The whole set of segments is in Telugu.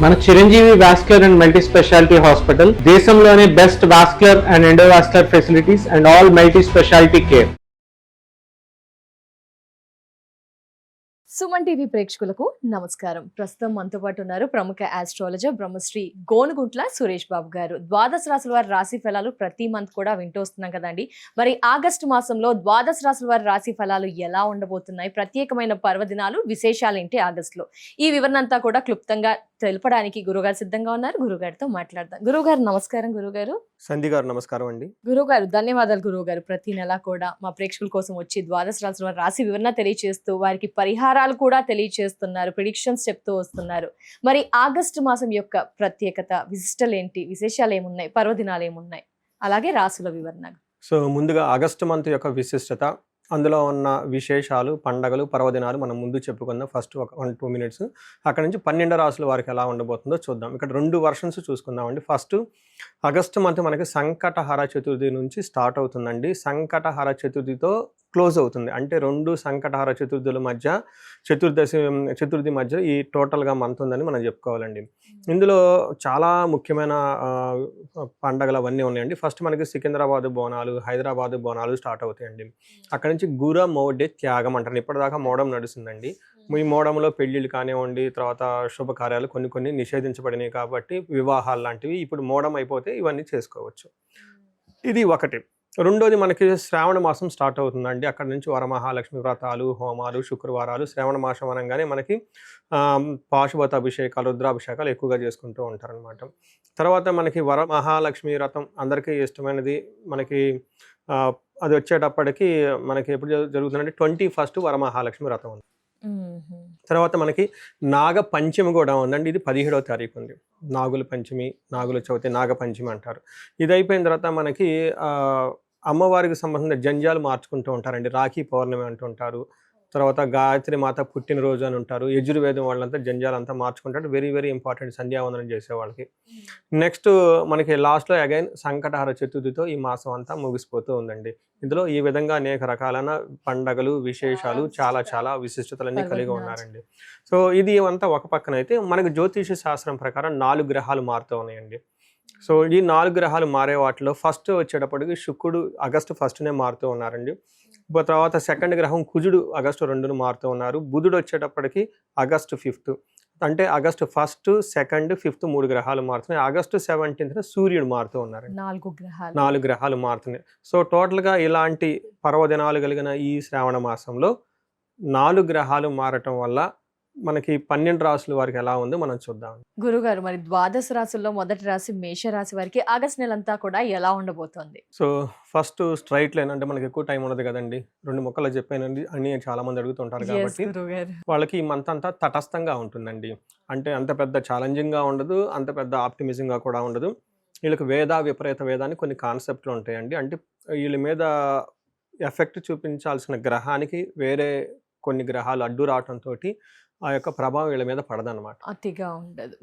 మన Chiranjeevi vascular and multi speciality hospital దేశంలోనే best vascular and endovascular facilities and all multi speciality care. Suman TV ప్రేక్షకులకు నమస్కారం. ప్రస్తుతం మనతో పాటు ఉన్నారు ప్రముఖ ఆస్ట్రాలజర్ బ్రహ్మశ్రీ గోనుగుంట్ల సురేష్ బాబు గారు. ద్వాదశ రాశుల వారి రాశి ఫలాలు ప్రతి మంత్ కూడా వింటూ వస్తున్నాం కదండి. మరి ఆగస్టు మాసంలో ద్వాదశ రాశుల వారి రాశి ఫలాలు ఎలా ఉండబోతున్నాయి, ప్రత్యేకమైన పర్వదినాలు, విశేషాలు ఏంటి ఆగస్టులో, ఈ వివరణ అంతా కూడా క్లుప్తంగా తెలపడానికి గురుగారు సిద్ధంగా ఉన్నారు. గురుగారితో మాట్లాడదాం. గురుగారు నమస్కారం. గురుగారు సంధి గారు నమస్కారం అండి. గురుగారు ధన్యవాదాలు. గురుగారు ప్రతి నెల కూడా మా ప్రేక్షకుల కోసం వచ్చి ద్వాదశ రాశుల వారి రాశి వివరణ తెలియజేస్తూ వారికి పరిహారాలు కూడా తెలియజేస్తున్నారు, ప్రిడిక్షన్స్ చెప్తూ వస్తున్నారు. మరి ఆగస్టు మాసం యొక్క ప్రత్యేకత, విశిష్టలు ఏంటి, విశేషాలు ఏమున్నాయి, పర్వదినాలు ఏమున్నాయి, అలాగే రాశుల వివరణ. సో ముందుగా ఆగస్టు మంత్ యొక్క విశిష్టత, అందులో ఉన్న విశేషాలు, పండగలు, పర్వదినాలు మనం ముందు చెప్పుకుందాం. ఫస్ట్ ఒక 1-2 మినిట్స్ అక్కడ నుంచి 12 రాశుల వారికి ఎలా ఉండబోతుందో చూద్దాం. ఇక్కడ 2 వర్షన్స్ చూసుకుందామండి. ఫస్ట్ ఆగస్టు మంత్ మనకి సంకటహర చతుర్థి నుంచి స్టార్ట్ అవుతుందండి. సంకటహర చతుర్థితో క్లోజ్ అవుతుంది. అంటే 2 సంకటహర చతుర్థుల మధ్య, చతుర్థి మధ్య ఈ టోటల్గా మంత్ ఉందని మనం చెప్పుకోవాలండి. ఇందులో చాలా ముఖ్యమైన పండగలు అవన్నీ ఉన్నాయండి. ఫస్ట్ మనకి సికింద్రాబాద్ బోనాలు, హైదరాబాద్ బోనాలు స్టార్ట్ అవుతాయండి. అక్కడ నుంచి గుర మౌఢ్య త్యాగం అంటారు. ఇప్పటిదాకా మోడం నడుస్తుందండి. ఈ మోడంలో పెళ్ళిళ్ళు కానివ్వండి, తర్వాత శుభకార్యాలు కొన్ని నిషేధించబడినాయి కాబట్టి వివాహాలు లాంటివి ఇప్పుడు మోడం అయిపోతే ఇవన్నీ చేసుకోవచ్చు. ఇది ఒకటి. రెండోది మనకి శ్రావణ మాసం స్టార్ట్ అవుతుందండి. అక్కడ నుంచి వరమహాలక్ష్మి వ్రతాలు, హోమాలు, శుక్రవారాలు. శ్రావణ మాసం అనగానే మనకి పాశుపత అభిషేకాలు, రుద్రాభిషేకాలు ఎక్కువగా చేసుకుంటూ ఉంటారనమాట. తర్వాత మనకి వరమహాలక్ష్మి వ్రతం అందరికీ ఇష్టమైనది. మనకి అది వచ్చేటప్పటికి మనకి ఎప్పుడు జరుగుతుందంటే 21st వరమహాలక్ష్మి వ్రతం ఉంది. తర్వాత మనకి నాగ పంచమి కూడా ఉందండి. ఇది 17వ తారీఖు ఉంది. నాగుల పంచమి, నాగుల చవితి, నాగ పంచమి అంటారు. ఇది అయిపోయిన తర్వాత మనకి అమ్మవారికి సంబంధించిన జంజాలు మార్చుకుంటూ ఉంటారండి. రాఖీ పౌర్ణమి అంటుంటారు. తర్వాత గాయత్రి మాత పుట్టినరోజు అని ఉంటారు. యజుర్వేదం వాళ్ళంతా జంజాలంతా మార్చుకుంటారు. వెరీ వెరీ ఇంపార్టెంట్ సంధ్యావందనం చేసే వాళ్ళకి. నెక్స్ట్ మనకి లాస్ట్లో అగైన్ సంకటహర చతుర్థితో ఈ మాసం అంతా ముగిసిపోతూ ఉందండి. ఇందులో ఈ విధంగా అనేక రకాలైన పండగలు, విశేషాలు, చాలా విశిష్టతలన్నీ కలిగి ఉన్నారండి. సో ఇది అంతా ఒక పక్కన అయితే, మనకి జ్యోతిష శాస్త్రం ప్రకారం 4 గ్రహాలు మారుతూ ఉన్నాయండి. సో ఈ 4 గ్రహాలు మారే వాటిలో ఫస్ట్ వచ్చేటప్పటికి శుక్రుడు ఆగస్టు 1నే మారుతూ ఉన్నారండి. తర్వాత సెకండ్ గ్రహం కుజుడు ఆగస్టు 2న మారుతూ ఉన్నారు. బుధుడు వచ్చేటప్పటికి ఆగస్టు 5th. అంటే ఆగస్టు 1st, 2nd, 5th 3 గ్రహాలు మారుతున్నాయి. ఆగస్టు 17th సూర్యుడు మారుతూ ఉన్నారు. 4 గ్రహాలు మారుతున్నాయి. సో టోటల్గా ఇలాంటి పర్వదినాలు కలిగిన ఈ శ్రావణ మాసంలో 4 గ్రహాలు మారటం వల్ల మనకి 12 రాశుల వారికి ఎలా ఉందో మనం చూద్దాం. గురుగారు మరి ద్వాదశ రాశుల్లో మొదటి రాశి మేషరాశి వారికి ఆగస్ట్ నెలంతా కూడా ఎలా ఉండబోతోంది? సో ఫస్ట్ స్ట్రైట్ లైన్, అంటే మనకి ఎక్కువ టైం ఉండదు కదండి. 2 ముక్కలు చెప్పానండి అని చాలా మంది అడుగుతుంటారు కాబట్టి వాళ్ళకి ఈ మంత్ అంతా తటస్థంగా ఉంటుందండి. అంటే అంత పెద్ద ఛాలెంజింగ్గా ఉండదు, అంత పెద్ద ఆప్టిమిజంగా కూడా ఉండదు. వీళ్ళకి విపరీత వేదాన్ని కొన్ని కాన్సెప్ట్లు ఉంటాయండి. అంటే వీళ్ళ మీద ఎఫెక్ట్ చూపించాల్సిన గ్రహానికి వేరే కొన్ని గ్రహాలు అడ్డు రావటంతో ఆ యొక్క ప్రభావం వీళ్ళ మీద పడదన్నమాట. అతిగా ఉండదు.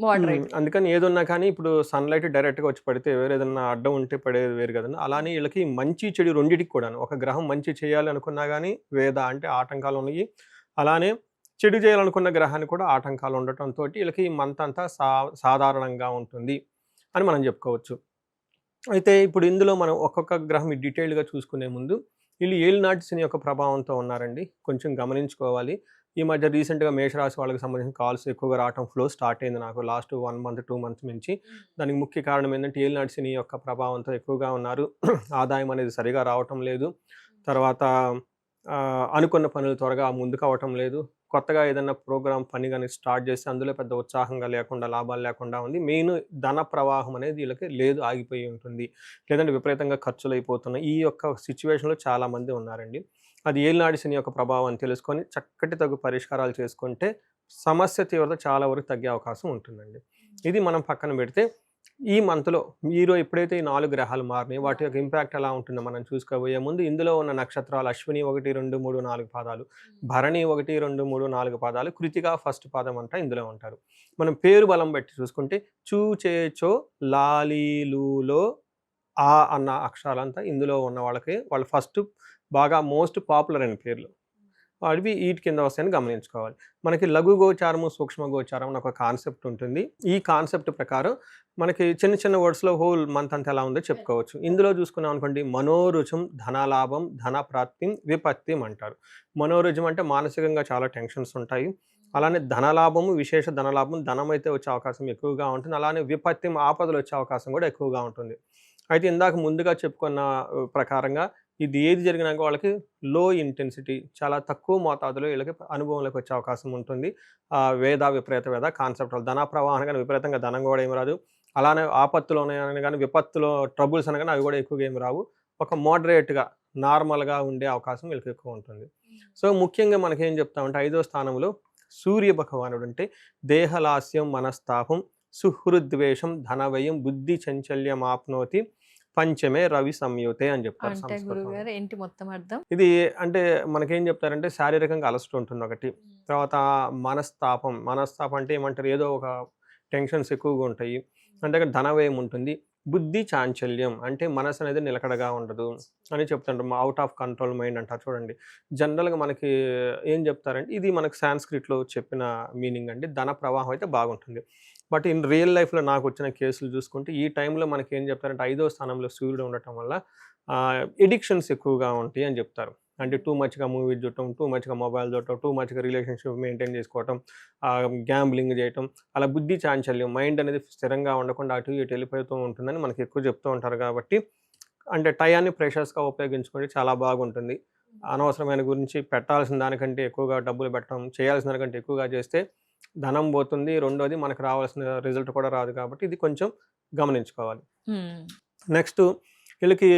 అందుకని ఏదున్నా కానీ ఇప్పుడు సన్లైట్ డైరెక్ట్గా వచ్చి పడితే ఏదైనా అడ్డం ఉంటే పడేది వేరు కదండి. అలానే వీళ్ళకి మంచి చెడు రెండింటికి కూడాను, ఒక గ్రహం మంచి చేయాలి అనుకున్నా కానీ అంటే ఆటంకాలు ఉన్నాయి. అలానే చెడు చేయాలనుకున్న గ్రహానికి కూడా ఆటంకాలు ఉండటంతో వీళ్ళకి మంత్ అంతా సాధారణంగా ఉంటుంది అని మనం చెప్పుకోవచ్చు. అయితే ఇప్పుడు ఇందులో మనం ఒక్కొక్క గ్రహం డీటెయిల్గా చూసుకునే ముందు వీళ్ళు ఏలినాటి శని యొక్క ప్రభావంతో ఉన్నారండి. కొంచెం గమనించుకోవాలి. ఈ మధ్య రీసెంట్గా మేషరాశి వాళ్ళకి సంబంధించిన కాల్స్ ఎక్కువగా రావటం, ఫ్లో స్టార్ట్ అయింది నాకు లాస్ట్ 1 month 2 months నుంచి. దానికి ముఖ్య కారణం ఏంటంటే ఏలినాటి శని యొక్క ప్రభావంతో ఎక్కువగా ఉన్నారు. ఆదాయం అనేది సరిగా రావటం లేదు. తర్వాత అనుకున్న పనులు త్వరగా ముందుకు అవటం లేదు. కొత్తగా ఏదైనా ప్రోగ్రామ్ పని కానీ స్టార్ట్ చేస్తే అందులో పెద్ద ఉత్సాహంగా లేకుండా, లాభాలు లేకుండా ఉంది. మెయిన్ ధన ప్రవాహం అనేది వీళ్ళకి లేదు, ఆగిపోయి ఉంటుంది. లేదంటే విపరీతంగా ఖర్చులు అయిపోతున్నాయి. ఈ యొక్క సిచ్యువేషన్లో చాలామంది ఉన్నారండి. అది ఏలినాటి శని యొక్క ప్రభావం తెలుసుకొని చక్కటి తగు పరిష్కారాలు చేసుకుంటే సమస్య తీవ్రత చాలా వరకు తగ్గే అవకాశం ఉంటుందండి. ఇది మనం పక్కన పెడితే ఈ మంత్లో మీరు ఎప్పుడైతే ఈ 4 గ్రహాలు మారినాయి వాటి యొక్క ఇంపాక్ట్ ఎలా ఉంటుందో మనం చూసుకోబోయే ముందు ఇందులో ఉన్న నక్షత్రాలు అశ్విని 1, 2, 3, 4 పాదాలు, భరణి 1, 2, 3, 4 పాదాలు, కృతిక ఫస్ట్ పాదం అంతా ఇందులో ఉంటారు. మనం పేరు బలం బట్టి చూసుకుంటే చూ, చే, చో, లాలి, లూలో, ఆ అన్న అక్షరాలంతా ఇందులో ఉన్న వాళ్ళకి వాళ్ళు ఫస్ట్ బాగా మోస్ట్ పాపులర్ అయిన పేర్లు. అవి వీటి కింద వస్తాయని గమనించుకోవాలి. మనకి లఘు గోచారము సూక్ష్మ గోచారం అని ఒక కాన్సెప్ట్ ఉంటుంది. ఈ కాన్సెప్ట్ ప్రకారం మనకి చిన్న చిన్న వర్డ్స్లో హోల్ మంత్ అంతా ఎలా ఉందో చెప్పుకోవచ్చు. ఇందులో చూసుకున్నాం అనుకోండి, మనోరుచం ధనలాభం ధన ప్రాప్తిం విపత్తిం అంటారు. మనోరుజం అంటే మానసికంగా చాలా టెన్షన్స్ ఉంటాయి. అలానే ధనలాభము విశేష ధనలాభం, ధనం అయితే వచ్చే అవకాశం ఎక్కువగా ఉంటుంది. అలానే విపత్తిం ఆపదలు వచ్చే అవకాశం కూడా ఎక్కువగా ఉంటుంది. అయితే ఇందాక ముందుగా చెప్పుకున్న ప్రకారంగా ఇది ఏది జరిగినాక వాళ్ళకి లో ఇంటెన్సిటీ చాలా తక్కువ మోతాదులో వీళ్ళకి అనుభవంలోకి వచ్చే అవకాశం ఉంటుంది. వేద విపరీత వేద కాన్సెప్ట్ ధన ప్రవాహం కానీ విపరీతంగా ధనం కూడా ఏమి రాదు. అలానే ఆపత్తులు ఉన్నాయని కానీ విపత్తులో ట్రబుల్స్ అని కానీ అవి కూడా ఎక్కువగా ఏమి రావు. ఒక మోడరేట్గా నార్మల్గా ఉండే అవకాశం వీళ్ళకి ఎక్కువ ఉంటుంది. సో ముఖ్యంగా మనకేం చెప్తామంటే 5వ స్థానంలో సూర్య భగవానుడు అంటే దేహలాస్యం మనస్తాపం సుహృద్వేషం ధనవయం బుద్ధి చంచల్యం ఆప్నోతి పంచమే రవి సంయుతే అని చెప్తారు అంటే గురుగారు ఏంటి మొత్తం అర్థం? ఇది అంటే మనకేం చెప్తారంటే శారీరకంగా అలసట ఉంటుంది ఒకటి. తర్వాత మనస్తాపం అంటే ఏమంటారు, ఏదో ఒక టెన్షన్స్ ఎక్కువగా ఉంటాయి. అంటే ధనవ్యయం ఉంటుంది. బుద్ధి చాంచల్యం అంటే మనసు అనేది నిలకడగా ఉండదు అని చెప్తుంటారు. అవుట్ ఆఫ్ కంట్రోల్ మైండ్ అంటారు చూడండి. జనరల్గా మనకి ఏం చెప్తారంటే ఇది మనకు సాంస్క్రిట్లో చెప్పిన మీనింగ్ అండి. ధన ప్రవాహం అయితే బాగుంటుంది. బట్ ఇన్ రియల్ లైఫ్లో నాకు వచ్చిన కేసులు చూసుకుంటే ఈ టైంలో మనకి ఏం చెప్తారంటే 5వ స్థానంలో సూర్యుడు ఉండటం వల్ల ఎడిక్షన్స్ ఎక్కువగా ఉంటాయి అని చెప్తారు. అంటే టూ మచ్గా మూవీ చూడటం, టూ మచ్గా మొబైల్ చూడటం, టూ మచ్గా రిలేషన్షిప్ మెయింటైన్ చేసుకోవటం, గ్యాంబ్లింగ్ చేయటం, అలా బుద్ధి చాంచల్యం మైండ్ అనేది స్థిరంగా ఉండకుండా అటు ఇటు వెళ్ళిపోతూ ఉంటుందని మనకి ఎక్కువ చెప్తూ ఉంటారు. కాబట్టి అంటే టయాన్ని ప్రెషర్స్గా ఉపయోగించుకుంటే చాలా బాగుంటుంది. అనవసరమైన గురించి పెట్టాల్సిన దానికంటే ఎక్కువగా డబ్బులు పెట్టడం, చేయాల్సిన దానికంటే ఎక్కువగా చేస్తే ధనం పోతుంది. రెండోది మనకు రావాల్సిన రిజల్ట్ కూడా రాదు. కాబట్టి ఇది కొంచెం గమనించుకోవాలి. నెక్స్ట్ వీళ్ళకి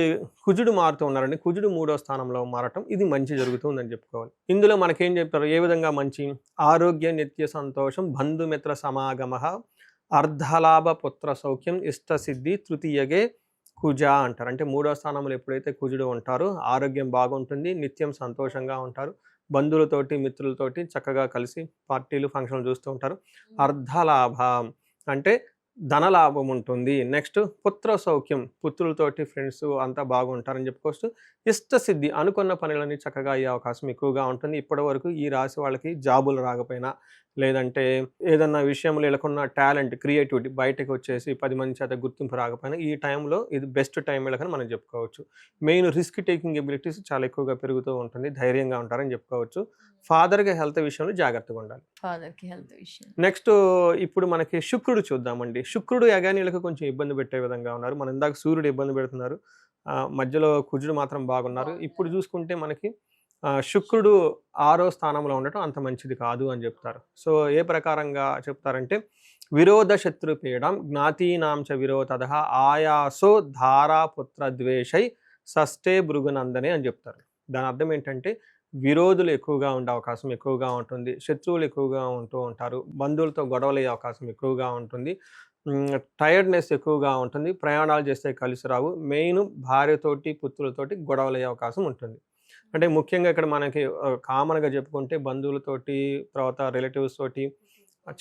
కుజుడు మారుతూ ఉన్నారండి. కుజుడు 3వ స్థానంలో మారటం ఇది మంచి జరుగుతుందని చెప్పుకోవాలి. ఇందులో మనకేం చెప్తారు, ఏ విధంగా మంచి ఆరోగ్య నిత్య సంతోషం బంధుమిత్ర సమాగమ అర్ధలాభ పుత్ర సౌఖ్యం ఇష్టసిద్ధి తృతీయగే కుజ అంటారు. అంటే 3వ స్థానంలో ఎప్పుడైతే కుజుడు ఉంటారో ఆరోగ్యం బాగుంటుంది, నిత్యం సంతోషంగా ఉంటారు, బంధువులతోటి మిత్రులతోటి చక్కగా కలిసి పార్టీలు ఫంక్షన్లు చూస్తూ ఉంటారు. అర్ధలాభ అంటే ధనలాభం ఉంటుంది. నెక్స్ట్ పుత్ర సౌఖ్యం పుత్రులతోటి ఫ్రెండ్స్ అంతా బాగుంటారని చెప్పుకోవచ్చు. ఇష్టసిద్ధి అనుకున్న పనులన్నీ చక్కగా అయ్యే అవకాశం ఎక్కువగా ఉంటుంది. ఇప్పటి వరకు ఈ రాశి వాళ్ళకి జాబులు రాకపోయినా లేదంటే ఏదన్నా విషయంలో వీళ్ళకున్న టాలెంట్ క్రియేటివిటీ బయటకు వచ్చేసి 10 మంది చేత గుర్తింపు రాకపోయినా ఈ టైంలో ఇది బెస్ట్ టైం వీళ్ళకని మనం చెప్పుకోవచ్చు. మెయిన్ రిస్క్ టేకింగ్ ఎబిలిటీస్ చాలా ఎక్కువగా పెరుగుతూ ఉంటుంది, ధైర్యంగా ఉంటారని చెప్పుకోవచ్చు. ఫాదర్కి హెల్త్ విషయంలో జాగ్రత్తగా ఉండాలి. నెక్స్ట్ ఇప్పుడు మనకి శుక్రుడు చూద్దామండి. శుక్రుడు అగాని వీళ్ళకి కొంచెం ఇబ్బంది పెట్టే విధంగా ఉన్నారు. మనం ఇందాక సూర్యుడు ఇబ్బంది పెడుతున్నారు, మధ్యలో కుజుడు మాత్రం బాగున్నారు. ఇప్పుడు చూసుకుంటే మనకి శుక్రుడు 6వ స్థానంలో ఉండటం అంత మంచిది కాదు అని చెప్తారు. సో ఏ ప్రకారంగా చెప్తారంటే విరోధ శత్రుపీడం జ్ఞాతీనాం చ విరోధ ఆయాసో ధారాపుత్ర ద్వేషై షష్ఠే భృగునందనే అని చెప్తారు. దాని అర్థం ఏంటంటే విరోధులు ఎక్కువగా ఉండే అవకాశం ఎక్కువగా ఉంటుంది, శత్రువులు ఎక్కువగా ఉంటూ ఉంటారు, బంధువులతో గొడవలు అయ్యే అవకాశం ఎక్కువగా ఉంటుంది, టైర్డ్నెస్ ఎక్కువగా ఉంటుంది, ప్రయాణాలు చేస్తే కలిసి రావు, మెయిన్ భార్యతోటి పుత్రులతోటి గొడవలు అయ్యే అవకాశం ఉంటుంది. అంటే ముఖ్యంగా ఇక్కడ మనకి కామన్గా చెప్పుకుంటే బంధువులతోటి తర్వాత రిలేటివ్స్ తోటి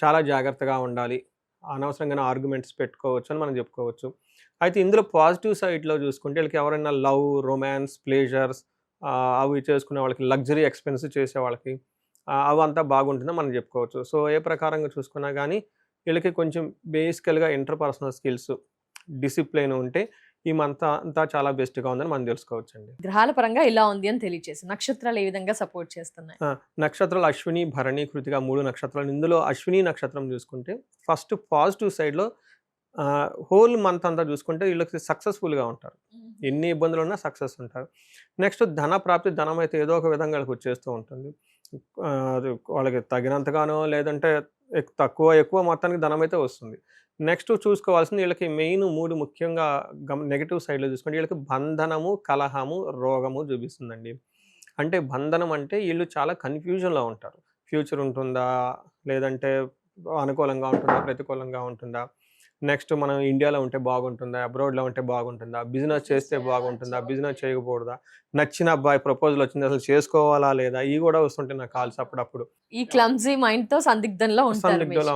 చాలా జాగ్రత్తగా ఉండాలి, అనవసరంగా ఆర్గ్యుమెంట్స్ పెట్టుకోవచ్చు అని మనం చెప్పుకోవచ్చు. అయితే ఇందులో పాజిటివ్ సైడ్లో చూసుకుంటే వీళ్ళకి ఎవరైనా లవ్ రొమాన్స్ ప్లేజర్స్ అవి చేసుకునే వాళ్ళకి లగ్జరీ ఎక్స్పెన్స్ చేసే వాళ్ళకి అవంతా బాగుంటుందని మనం చెప్పుకోవచ్చు. సో ఏ ప్రకారంగా చూసుకున్నా కానీ వీళ్ళకి కొంచెం బేసికల్గా ఇంటర్పర్సనల్ స్కిల్స్ డిసిప్లిన్ ఉంటే ఈ మంత్ అంతా చాలా బెస్ట్గా ఉందని మనం తెలుసుకోవచ్చు అండి. గ్రహాల పరంగా ఇలా ఉంది అని తెలియజేసి నక్షత్రాలు ఏ విధంగా సపోర్ట్ చేస్తున్నాయి? నక్షత్రాలు అశ్విని భరణి కృతిక 3 నక్షత్రాలు. ఇందులో అశ్విని నక్షత్రం చూసుకుంటే ఫస్ట్ పాజిటివ్ సైడ్లో హోల్ మంత్ అంతా చూసుకుంటే వీళ్ళకి సక్సెస్ఫుల్గా ఉంటారు, ఎన్ని ఇబ్బందులు ఉన్నా సక్సెస్ ఉంటారు. నెక్స్ట్ ధన ప్రాప్తి, ధనం అయితే ఏదో ఒక విధంగా వాళ్ళకి వచ్చేస్తూ ఉంటుంది. వాళ్ళకి తగినంతగానో లేదంటే ఎక్కువ మొత్తానికి ధనం అయితే వస్తుంది. నెక్స్ట్ చూసుకోవాల్సింది వీళ్ళకి మెయిన్ 3 ముఖ్యంగా నెగిటివ్ సైడ్లో చూసుకుంటే వీళ్ళకి బంధనము కలహము రోగము చూపిస్తుందండి. అంటే బంధనం అంటే వీళ్ళు చాలా కన్ఫ్యూజన్లో ఉంటారు. ఫ్యూచర్ ఉంటుందా లేదంటే అనుకూలంగా ఉంటుందా ప్రతికూలంగా ఉంటుందా, నెక్స్ట్ మనం ఇండియాలో ఉంటే బాగుంటుందా అబ్రాడ్లో ఉంటే బాగుంటుందా, బిజినెస్ చేస్తే బాగుంటుందా బిజినెస్ చేయకపోవద్దా, నచ్చిన అబ్బాయి ప్రపోజల్ వచ్చింది అసలు చేసుకోవాలా లేదా, ఇవి కూడా వస్తుంటాయి నా కాల్స్ అప్పుడప్పుడు. ఈ క్లమ్జీ మైండ్ తో సందిగ్ధంలో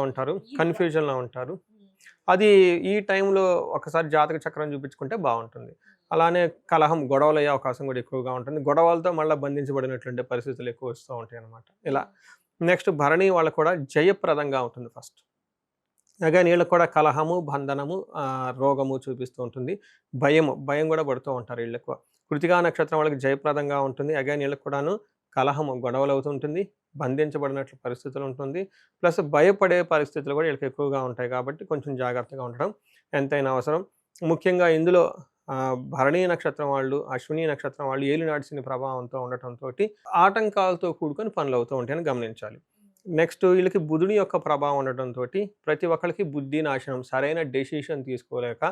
ఉంటారు, కన్ఫ్యూజన్లో ఉంటారు. అది ఈ టైంలో ఒకసారి జాతక చక్రం చూపించుకుంటే బాగుంటుంది. అలానే కలహం, గొడవలు అయ్యే అవకాశం కూడా ఎక్కువగా ఉంటుంది. గొడవలతో మళ్ళీ బంధించబడినటువంటి పరిస్థితులు ఎక్కువ వస్తూ ఉంటాయి అన్నమాట. ఇలా నెక్స్ట్ భరణి వాళ్ళకు కూడా జయప్రదంగా ఉంటుంది ఫస్ట్. అగైన్ వీళ్ళకి కూడా కలహము, బంధనము, రోగము చూపిస్తూ ఉంటుంది. భయం కూడా పడుతూ ఉంటారు వీళ్ళు ఎక్కువ. కృతికా నక్షత్రం వాళ్ళకి జయప్రదంగా ఉంటుంది. అగైన్ వీళ్ళకి కూడాను కలహము, గొడవలు అవుతుంటుంది, బంధించబడినట్లు పరిస్థితులు ఉంటుంది, ప్లస్ భయపడే పరిస్థితులు కూడా వీళ్ళకి ఎక్కువగా ఉంటాయి. కాబట్టి కొంచెం జాగ్రత్తగా ఉండడం ఎంతైనా అవసరం. ముఖ్యంగా ఇందులో భరణీ నక్షత్రం వాళ్ళు, అశ్విని నక్షత్రం వాళ్ళు ఏలినాటి శని ప్రభావంతో ఉండటంతో ఆటంకాలతో కూడుకొని పనులు అవుతూ ఉంటాయని గమనించాలి. నెక్స్ట్ వీళ్ళకి బుధుడి యొక్క ప్రభావం ఉండటంతో ప్రతి ఒక్కరికి బుద్ధి నాశనం, సరైన డెసిషన్ తీసుకోలేక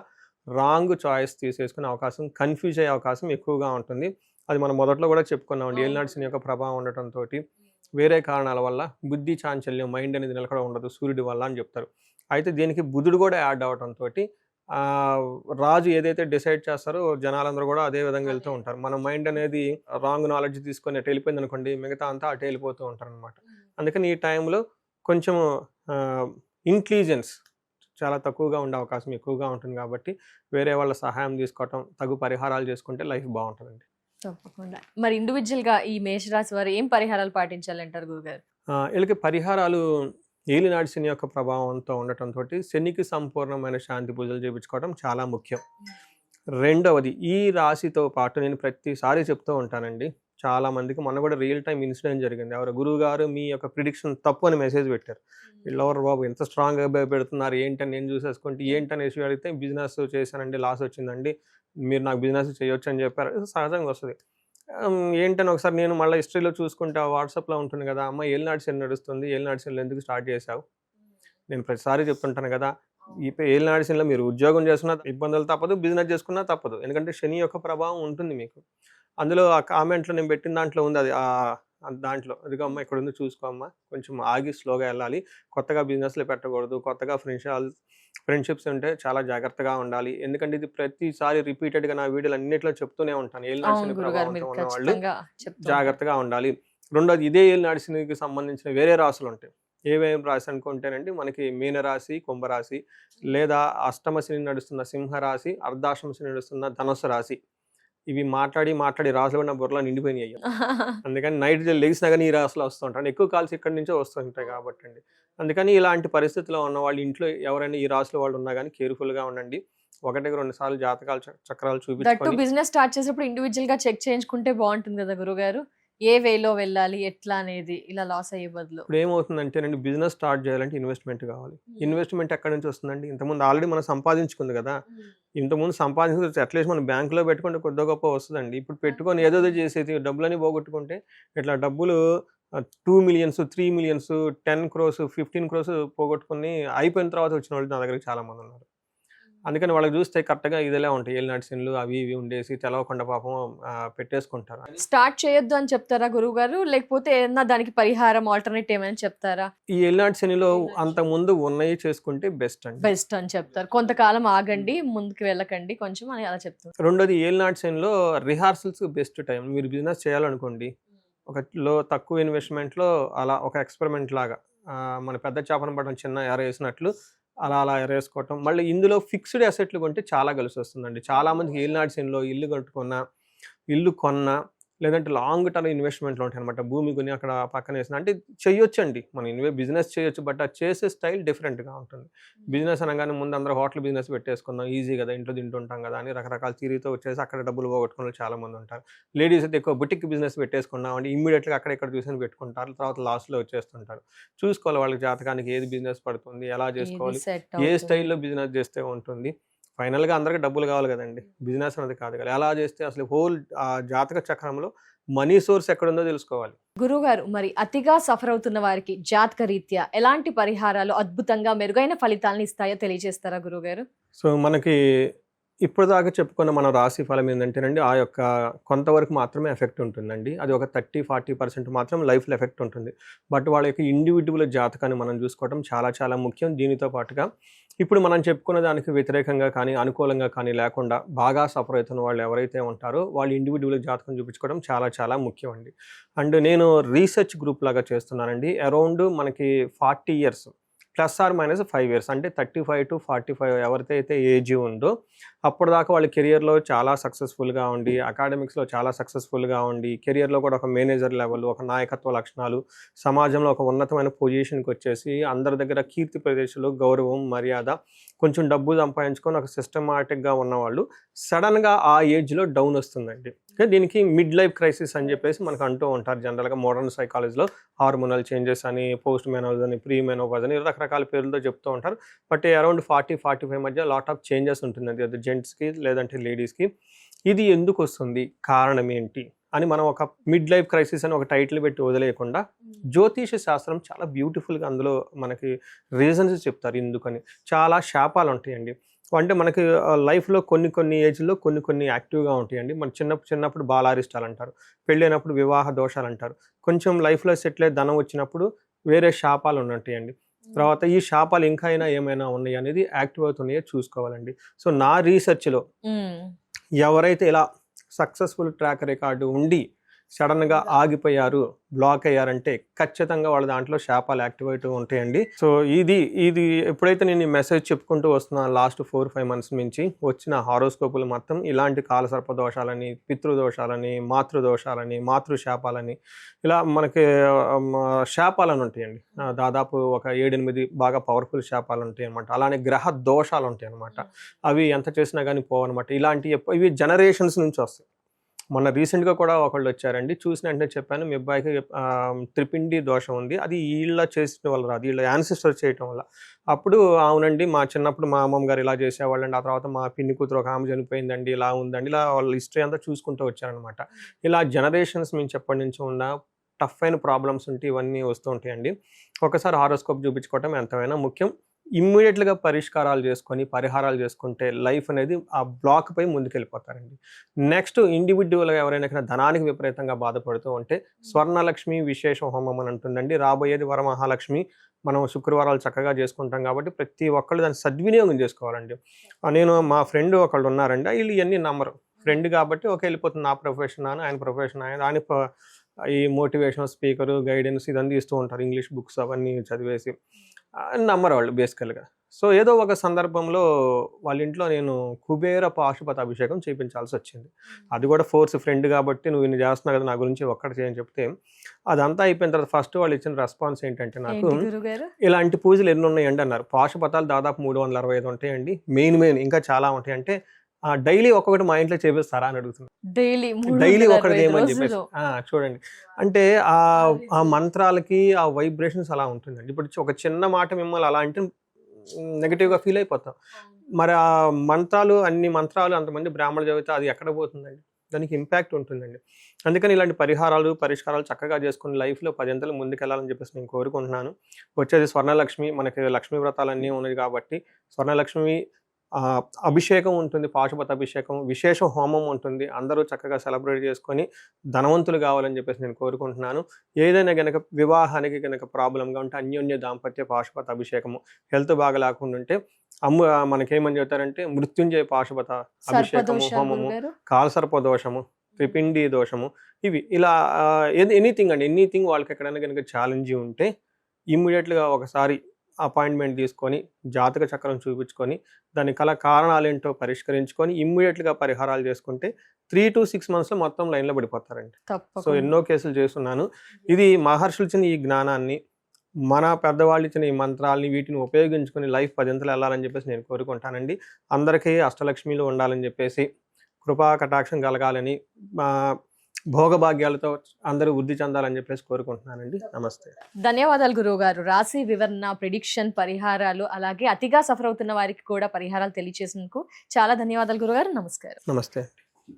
రాంగ్ చాయిస్ తీసేసుకునే అవకాశం, కన్ఫ్యూజ్ అయ్యే అవకాశం ఎక్కువగా ఉంటుంది. అది మనం మొదట్లో కూడా చెప్పుకున్నామండి. ఏలినాటి శని యొక్క ప్రభావం ఉండటంతో వేరే కారణాల వల్ల బుద్ధి చాంచల్యం, మైండ్ అనేది నిలకడ ఉండదు సూర్యుడి వల్ల అని చెప్తారు. అయితే దీనికి బుధుడు కూడా యాడ్ అవడంతో రాజు ఏదైతే డిసైడ్ చేస్తారో జనాలందరూ కూడా అదే విధంగా వెళ్తూ ఉంటారు. మన మైండ్ అనేది రాంగ్ నాలెడ్జ్ తీసుకొని అటు వెళ్ళిపోయింది అనుకోండి, మిగతా అంతా అటు వెళ్ళిపోతూ ఉంటారు అనమాట. అందుకని ఈ టైంలో కొంచెం ఇంటెలిజెన్స్ చాలా తక్కువగా ఉండే అవకాశం ఎక్కువగా ఉంటుంది. కాబట్టి వేరే వాళ్ళ సహాయం తీసుకోవటం, తగు పరిహారాలు చేసుకుంటే లైఫ్ బాగుంటుందండి. తప్పకుండా. మరి ఇండివిజువల్ గా ఈ మేషరాశి వారు ఏం పరిహారాలు పాటించాలంటారు గురుగారు? వీళ్ళకి పరిహారాలు ఏలినాటి శని యొక్క ప్రభావంతో ఉండటంతో శనికి సంపూర్ణమైన శాంతి పూజలు చేయించుకోవడం చాలా ముఖ్యం. రెండవది, ఈ రాశితో పాటు నేను ప్రతిసారి చెప్తూ ఉంటానండి, చాలా మందికి మొన్న కూడా రియల్ టైం ఇన్సిడెంట్ జరిగింది. ఎవరు గురువు గారు మీ యొక్క ప్రిడిక్షన్ తప్పు అని మెసేజ్ పెట్టారు. వీళ్ళెవరు బాబు ఎంత స్ట్రాంగ్గా పెడుతున్నారు ఏంటని నేను చూసేసుకుంటే ఏంటని ఇష్యూ అడిగితే బిజినెస్ చేశానండి, లాస్ వచ్చిందండి, మీరు నాకు బిజినెస్ చేయొచ్చు అని చెప్పారు. సహజంగా వస్తుంది. ఏంటని ఒకసారి నేను మళ్ళీ హిస్టరీలో చూసుకుంటే వాట్సాప్లో ఉంటుంది కదా, అమ్మ ఏలినాటి శని నడుస్తుంది, ఏలినాటి శనిలో ఎందుకు స్టార్ట్ చేశావు? నేను ప్రతిసారి చెప్తుంటాను కదా, ఈ ఏలినాటి శనిలో మీరు ఉద్యోగం చేసుకున్నా ఇబ్బందులు తప్పదు, బిజినెస్ చేసుకున్నా తప్పదు. ఎందుకంటే శని యొక్క ప్రభావం ఉంటుంది మీకు. అందులో ఆ కామెంట్లో నేను పెట్టిన దాంట్లో ఉంది, అది దాంట్లో ఇదిగో అమ్మ ఇక్కడ ఉంది చూసుకో అమ్మ, కొంచెం ఆగి స్లోగా వెళ్ళాలి, కొత్తగా బిజినెస్లో పెట్టకూడదు, కొత్తగా ఫ్రెండ్షిప్స్ ఉంటే చాలా జాగ్రత్తగా ఉండాలి. ఎందుకంటే ఇది ప్రతిసారి రిపీటెడ్గా నా వీడియోలు అన్నింటిలో చెప్తూనే ఉంటాను. ఏలినాటి శని ప్రభావంతో ఉన్న వాళ్ళు జాగ్రత్తగా ఉండాలి. రెండోది, ఇదే ఏలినాటి శనికి సంబంధించిన వేరే రాశులు ఉంటాయి. ఏమేమి రాశి అనుకుంటేనండి, మనకి మీనరాశి, కుంభరాశి, లేదా అష్టమ శని నడుస్తున్న సింహరాశి, అర్ధాష్టమ శని నడుస్తున్న ధనుస్సు రాశి. ఇవి మాట్లాడి రాసులు కూడా నా బుర్రలో నిండిపోయినాయి. అందుకని నైట్ లెగిసినా కానీ ఈ రాసులు వస్తుంటారు. ఎక్కువ కాల్స్ ఇక్కడి నుంచో వస్తుంటాయి కాబట్టి అండి. అందుకని ఇలాంటి పరిస్థితిలో ఉన్న వాళ్ళు ఇంట్లో ఎవరైనా ఈ రాసుల వాళ్ళు ఉన్నా కానీ కేర్ఫుల్గా ఉండండి. 1-2 సార్లు జాతకాలు చక్రాలు చూపించుకొని బిజినెస్ స్టార్ట్ చేసేప్పుడు ఇండివిజువల్ గా చెక్ చేయించుకుంటే బాగుంటుంది కదా గురుగారు, ఏ వేలో వెళ్ళాలి ఎట్లా అనేది, ఇలా లాస్ అయ్యే బదులు. ఇప్పుడు ఏమవుతుందంటేనండి, బిజినెస్ స్టార్ట్ చేయాలంటే ఇన్వెస్ట్మెంట్ కావాలి. ఇన్వెస్ట్మెంట్ ఎక్కడి నుంచి వస్తుందండి? ఇంతకుముందు ఆల్రెడీ మనం సంపాదించుకుంది కదా, ఇంతకుముందు సంపాదించుకుంటే అట్లీస్ట్ మనం బ్యాంకులో పెట్టుకుంటే కొద్ది గొప్ప వస్తుందండి. ఇప్పుడు పెట్టుకొని ఏదో చేసేది డబ్బులని పోగొట్టుకుంటే ఇట్లా డబ్బులు 2 million, 3 million, 10 crores, 15 crores పోగొట్టుకుని అయిపోయిన తర్వాత వచ్చిన వాళ్ళు నా దగ్గర చాలా మంది ఉన్నారు. అందుకని వాళ్ళకి చూస్తే కరెక్ట్గా ఇదిలా ఉంటాయి, ఏలినాటి శనులు అవి ఇవి ఉండేసి తెలవకుండా పాపం పెట్టేసుకుంటారు. స్టార్ట్ చేయొద్దు అని చెప్తారా గురువు గారు, లేకపోతే ఏదన్నా దానికి పరిహారం ఆల్టర్నేట్ ఏమైనా చెప్తారా? ఈ ఏలినాటి శనిలో అంత ముందు ఉన్నాయి చేసుకుంటే బెస్ట్ అని చెప్తారు. కొంతకాలం ఆగండి, ముందుకు వెళ్ళకండి కొంచెం అని అలా చెప్తారు. రెండోది, ఏలినాటి శనిలో రిహార్సల్స్ బెస్ట్ టైం. మీరు బిజినెస్ చేయాలనుకోండి, తక్కువ ఇన్వెస్ట్మెంట్లో అలా ఒక ఎక్స్పెరిమెంట్ లాగా మన పెద్ద చేపను పడడం చిన్న ఎర వేసినట్లు అలా ఎరేసుకోవటం. మళ్ళీ ఇందులో ఫిక్స్డ్ అసెట్లు కొంటే చాలా కలిసి వస్తుందండి. చాలామందికి ఏలినాటి శనిలో ఇల్లు కొన్నా లేదంటే లాంగ్ టర్మ్ ఇన్వెస్ట్మెంట్లు ఉంటాయి అనమాట. భూమి కొని అక్కడ పక్కన వేసిన అంటే చేయొచ్చండి, మనం బిజినెస్ చేయొచ్చు. బట్ అది చేసే స్టైల్ డిఫరెంట్గా ఉంటుంది. బిజినెస్ అనగానే ముందు అందరూ హోటల్ బిజినెస్ పెట్టేసుకుందాం, ఈజీ కదా, ఇంట్లో తింటుంటాం కదా అని రకరకాల థియరీతో వచ్చేసి అక్కడ డబ్బులు పోగొట్టుకునే చాలా మంది ఉంటారు. లేడీస్ అయితే ఎక్కువ బుటిక్ బిజినెస్ పెట్టేసుకున్నాం అంటే ఇమ్మీడియట్గా అక్కడ చూసి పెట్టుకుంటారు, తర్వాత లాస్ట్లో వచ్చేస్తుంటారు. చూసుకోవాలి వాళ్ళకి జాతకానికి ఏది బిజినెస్ పడుతుంది, ఎలా చేసుకోవాలి, ఏ స్టైల్లో బిజినెస్ చేస్తే ఉంటుంది. ఫైనల్గా అందరికీ డబ్బులు కావాలి కదండి, బిజినెస్ అనేది కాదు కదా. ఎలా చేస్తే అసలు హోల్ జాతక చక్రంలో మనీ సోర్స్ ఎక్కడుందో తెలుసుకోవాలి. గురువుగారు, మరి అతిగా సఫర్ అవుతున్న వారికి జాతక రీత్యా ఎలాంటి పరిహారాలు అద్భుతంగా మెరుగైన ఫలితాలను ఇస్తాయో తెలియజేస్తారా గురువుగారు? సో మనకి ఇప్పుడు దాకా చెప్పుకున్న మన రాశి ఫలం ఏంటంటేనండి, ఆ యొక్క కొంతవరకు మాత్రమే ఎఫెక్ట్ ఉంటుందండి. అది ఒక 30-40% మాత్రం లైఫ్లో ఎఫెక్ట్ ఉంటుంది. బట్ వాళ్ళ యొక్క ఇండివిజువల్ జాతకాన్ని మనం చూసుకోవడం చాలా చాలా ముఖ్యం. దీనితో పాటుగా ఇప్పుడు మనం చెప్పుకున్న దానికి వ్యతిరేకంగా కానీ అనుకూలంగా కానీ లేకుండా బాగా సఫర్ అవుతున్న వాళ్ళు ఎవరైతే ఉంటారో వాళ్ళు ఇండివిజువల్ జాతకం చూపించుకోవడం చాలా చాలా ముఖ్యం అండి. అండ్ నేను రీసెర్చ్ గ్రూప్ లాగా చేస్తున్నానండి. అరౌండ్ మనకి 40 years +or- 5 years, అంటే 35 to 45 ఎవరికైతే ఏజ్ ఉందో అప్పటిదాకా వాళ్ళ కెరియర్లో చాలా సక్సెస్ఫుల్గా ఉండి, అకాడమిక్స్లో చాలా సక్సెస్ఫుల్గా ఉండి, కెరియర్లో కూడా ఒక మేనేజర్ లెవెల్, ఒక నాయకత్వ లక్షణాలు, సమాజంలో ఒక ఉన్నతమైన పొజిషన్కి వచ్చేసి అందరి దగ్గర కీర్తి ప్రదేశాలు, గౌరవం, మర్యాద, కొంచెం డబ్బు సంపాదించుకొని ఒక సిస్టమాటిక్గా ఉన్నవాళ్ళు సడన్గా ఆ ఏజ్లో డౌన్ వస్తుందండి. దీనికి మిడ్ లైఫ్ క్రైసిస్ అని చెప్పేసి మనకు అంటూ ఉంటారు జనరల్గా మోడర్న్ సైకాలజీలో. హార్మోనల్ చేంజెస్ అని, పోస్ట్ మెనోజ్ అని, ప్రీ మెనోపాజ్ అని రకరకాల పేర్లతో చెప్తూ ఉంటారు. బట్ అరౌండ్ 40-45 మధ్య లాట్ ఆఫ్ చేంజెస్ ఉంటుందండి, అది జెంట్స్కి లేదంటే లేడీస్కి. ఇది ఎందుకు వస్తుంది, కారణం ఏంటి అని మనం ఒక మిడ్ లైఫ్ క్రైసిస్ అని ఒక టైటిల్ పెట్టి వదిలేయకుండా జ్యోతిష శాస్త్రం చాలా బ్యూటిఫుల్గా అందులో మనకి రీజన్స్ చెప్తారు ఎందుకని. చాలా శాపాలు ఉంటాయండి. అంటే మనకి లైఫ్లో కొన్ని ఏజ్లో కొన్ని యాక్టివ్గా ఉంటాయండి. మన చిన్నప్పుడు బాలారిష్టాలు అంటారు, పెళ్ళైనప్పుడు వివాహ దోషాలు అంటారు, కొంచెం లైఫ్లో సెటిల్ అయ్యి ధనం వచ్చినప్పుడు వేరే శాపాలు ఉంటాయండి. తర్వాత ఈ శాపాలు ఇంకా ఏమైనా ఉన్నాయి అనేది యాక్టివ్ అవుతున్నాయో చూసుకోవాలండి. సో నా రీసెర్చ్లో ఎవరైతే ఇలా సక్సెస్ఫుల్ ట్రాక్ రికార్డు ఉండి సడన్గా ఆగిపోయారు, బ్లాక్ అయ్యారంటే ఖచ్చితంగా వాళ్ళ దాంట్లో శాపాలు యాక్టివేట్ ఉంటాయండి. సో ఇది ఎప్పుడైతే నేను ఈ మెసేజ్ చెప్పుకుంటూ వస్తున్నాను లాస్ట్ 4-5 months నుంచి వచ్చిన హారోస్కోపులు మొత్తం ఇలాంటి కాలసర్ప దోషాలని, పితృదోషాలని, మాతృదోషాలని, మాతృశాపాలని, ఇలా మనకి శాపాలని ఉంటాయండి. దాదాపు ఒక 7-8 బాగా పవర్ఫుల్ శాపాలు ఉంటాయి అనమాట. అలానే గ్రహ దోషాలు ఉంటాయి అనమాట. అవి ఎంత చేసినా కానీ పోవన్నమాట. ఇవి జనరేషన్స్ నుంచి వస్తాయి. మొన్న రీసెంట్గా కూడా ఒకళ్ళు వచ్చారండి, చూసిన వెంటనే చెప్పాను మీ అబ్బాయికి త్రిపిండి దోషం ఉంది, అది వీళ్ళ చేసిన వల్ల రాదు, వీళ్ళ యాన్సిస్టర్ చేయటం వల్ల. అప్పుడు అవునండి మా చిన్నప్పుడు మా అమ్మమ్మ గారు ఇలా చేసేవాళ్ళండి, ఆ తర్వాత మా పిన్ని కూతురు ఒక ఆమె చనిపోయిందండి, ఇలా ఉందండి, ఇలా వాళ్ళ హిస్టరీ అంతా చూసుకుంటూ వచ్చారనమాట. ఇలా జనరేషన్స్ నుంచి ఎప్పటి నుంచి ఉన్న టఫ్ అయిన ప్రాబ్లమ్స్ ఉంటే ఇవన్నీ వస్తూ ఉంటాయండి. ఒకసారి హారోస్కోప్ చూపించుకోవటం ఎంతైనా ముఖ్యం. ఇమ్మీడియట్గా పరిష్కారాలు చేసుకొని పరిహారాలు చేసుకుంటే లైఫ్ అనేది ఆ బ్లాక్ పై ముందుకెళ్ళిపోతారండి. నెక్స్ట్ ఇండివిజువల్గా ఎవరైనా ధనానికి విపరీతంగా బాధపడుతూ ఉంటే స్వర్ణలక్ష్మి విశేష హోమం అని ఉంటుందండి. రాబోయేది వరమహాలక్ష్మి. మనం శుక్రవారాలు చక్కగా చేసుకుంటాం కాబట్టి ప్రతి ఒక్కళ్ళు దాన్ని సద్వినియోగం చేసుకోవాలండి. నేను మా ఫ్రెండ్ ఒకళ్ళు ఉన్నారండి, వీళ్ళు ఇవన్నీ నమ్మరు. ఫ్రెండ్ కాబట్టి ఒక వెళ్ళిపోతుంది, నా ప్రొఫెషన్ అని, ఆయన ప్రొఫెషన్ ఆయన ఈ మోటివేషనల్ స్పీకరు, గైడెన్స్ ఇదంతా ఇస్తూ ఉంటారు, ఇంగ్లీష్ బుక్స్ అవన్నీ చదివేసి నమ్మరు వాళ్ళు బేసికల్గా. సో ఏదో ఒక సందర్భంలో వాళ్ళ ఇంట్లో నేను కుబేర పాశుపత అభిషేకం చేయించాల్సి వచ్చింది. అది కూడా ఫోర్స్, ఫ్రెండ్ కాబట్టి నువ్వు ఇన్ని చేస్తున్నావు కదా నా గురించి ఒక్కటి చేయని చెప్తే, అదంతా అయిపోయిన తర్వాత ఫస్ట్ వాళ్ళు ఇచ్చిన రెస్పాన్స్ ఏంటంటే, నాకు ఇలాంటి పూజలు ఎన్ని ఉన్నాయండి అన్నారు. పాశుపతాలు దాదాపు 365 ఉంటాయండి. మెయిన్ ఇంకా చాలా ఉంటాయి. అంటే డైలీ ఒక్కొక్కటి మా ఇంట్లో చేపిస్తారా అని అడుగుతున్నారు. డైలీ ఒకటి ఏమని చెప్పేసి చూడండి. అంటే ఆ మంత్రాలకి ఆ వైబ్రేషన్స్ అలా ఉంటుందండి. ఇప్పుడు ఒక చిన్న మాట మిమ్మల్ని అలా అంటే నెగిటివ్గా ఫీల్ అయిపోతాం. మరి ఆ అన్ని మంత్రాలు అంతమంది బ్రాహ్మణులు చదివితే అది ఎక్కడ పోతుందండి, దానికి ఇంపాక్ట్ ఉంటుందండి. అందుకని ఇలాంటి పరిష్కారాలు చక్కగా చేసుకుని లైఫ్లో 10 అంతలు ముందుకెళ్ళాలని చెప్పేసి నేను కోరుకుంటున్నాను. వచ్చేది స్వర్ణలక్ష్మి, మనకి లక్ష్మీ వ్రతాలన్నీ ఉన్నాయి కాబట్టి స్వర్ణలక్ష్మి అభిషేకం ఉంటుంది, పాశుపత అభిషేకం, విశేష హోమం ఉంటుంది. అందరూ చక్కగా సెలబ్రేట్ చేసుకొని ధనవంతులు కావాలని చెప్పేసి నేను కోరుకుంటున్నాను. ఏదైనా గనక వివాహానికి గనక ప్రాబ్లంగా ఉంటే అన్యోన్య దాంపత్య పాశుపత అభిషేకము, హెల్త్ బాగా లేకుండా ఉంటే మనకేమని చెప్తారంటే మృత్యుంజయ పాశుపత అభిషేకము, హోమము, కాలసర్ప దోషము, త్రిపిండి దోషము, ఇవి ఇలా ఎనీథింగ్ వాళ్ళకి ఎక్కడైనా కనుక ఛాలెంజ్ ఉంటే ఇమ్మీడియట్గా ఒకసారి అపాయింట్మెంట్ తీసుకొని జాతక చక్రం చూపించుకొని దాని కారణాలు ఏంటో పరిష్కరించుకొని ఇమ్మీడియట్గా పరిహారాలు చేసుకుంటే 3 to 6 months మొత్తం లైన్లో పడిపోతారండి. సో ఎన్నో కేసులు చేస్తున్నాను. ఇది మహర్షులు ఇచ్చిన ఈ జ్ఞానాన్ని, మన పెద్దవాళ్ళు ఇచ్చిన ఈ మంత్రాలని వీటిని ఉపయోగించుకొని లైఫ్ 10 అంతలు వెళ్ళాలని చెప్పేసి నేను కోరుకుంటానండి. అందరికీ అష్టలక్ష్మిలు ఉండాలని చెప్పేసి, కృపా కటాక్షం కలగాలని, భోగభాగ్యాలతో అందరూ వృద్ధి చెందాలని చెప్పేసి కోరుకుంటున్నానండి. నమస్తే. ధన్యవాదాలు గురువు గారు. రాశి వివరణ, ప్రిడిక్షన్, పరిహారాలు, అలాగే అతిగా సఫర్ అవుతున్న వారికి కూడా పరిహారాలు తెలియజేసినందుకు చాలా ధన్యవాదాలు గురుగారు. నమస్కారం. నమస్తే.